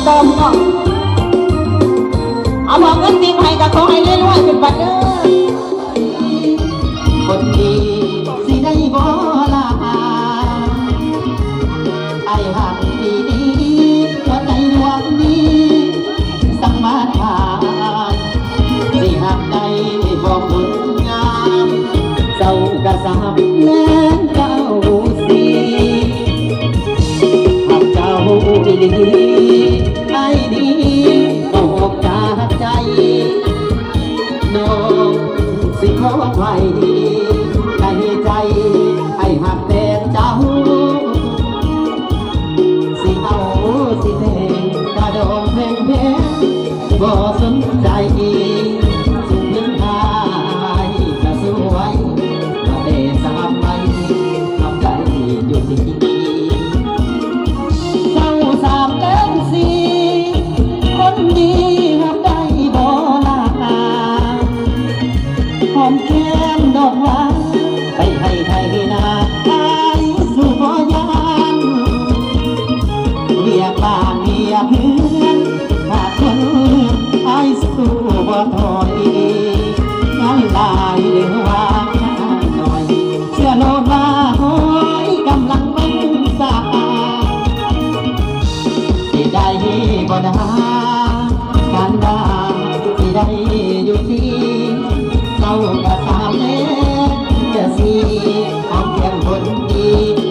เติมเนาะเอาบอกเงินตีไผ่กับขอให้รวยๆเป็นบัดเด้อคนดีสิได้บ่ลาไอ้หักดีหัวใจดวงนี้สังมาทานสิหักได้บอกบุญงามเจ้ากระซับแน่เจ้าสีหักเจ้าดีไอ้ดีก็หกจากใจน้องสิขอไว้ในใจให้หักแต่เจ้าสิเอาสิเพลงกระโดดเพลงบ่สนใจสุดยังหายก็สวยก็ได้สามใบทำใจอยู่ที่เจ้าสามเล่มสี่คนดีหักได้บ่ลาหอมแก้มดอกหวานไปให้ไทยนาไอ้สู่บ่ยานเมียบ้านเมียเพื่อนขาดคนไอ้สู่บ่ถอยงานลายเหลือวางหน่อยเชื่อโลดว่าหอยกำลังมันสาสิได้บ่ได้การด่าสิได้อยู่ที่เจ้ากระทำเล่จะสีของเพียงคนดี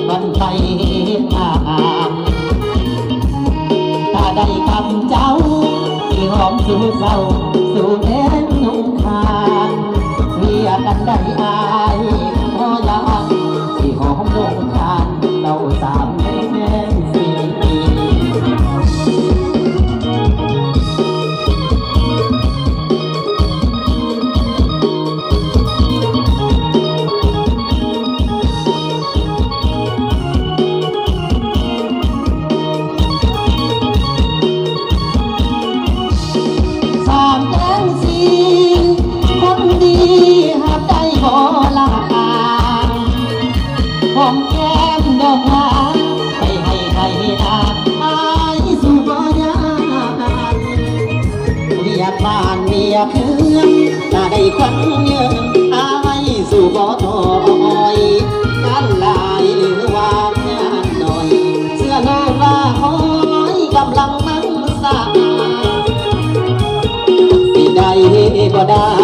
บันไทยอาถ้าได้คำเจ้าที่หอมสู่เศร้าสู่แดนนุ่งคานเรียกกันได้อายพอยังที่หอมลงคานเราสามแม่สี่หอมแก้มดอกหวานไปให้ไทยนาไอ้สู่บ่ยานเมียบ้านเมียเพื่อนถ้าได้คนเงินไอ้สู่บ่ถอยการลายหรือว่างานหน่อยเสื้อโลว่าหอยกำลังมันสาสิได้บ่ได้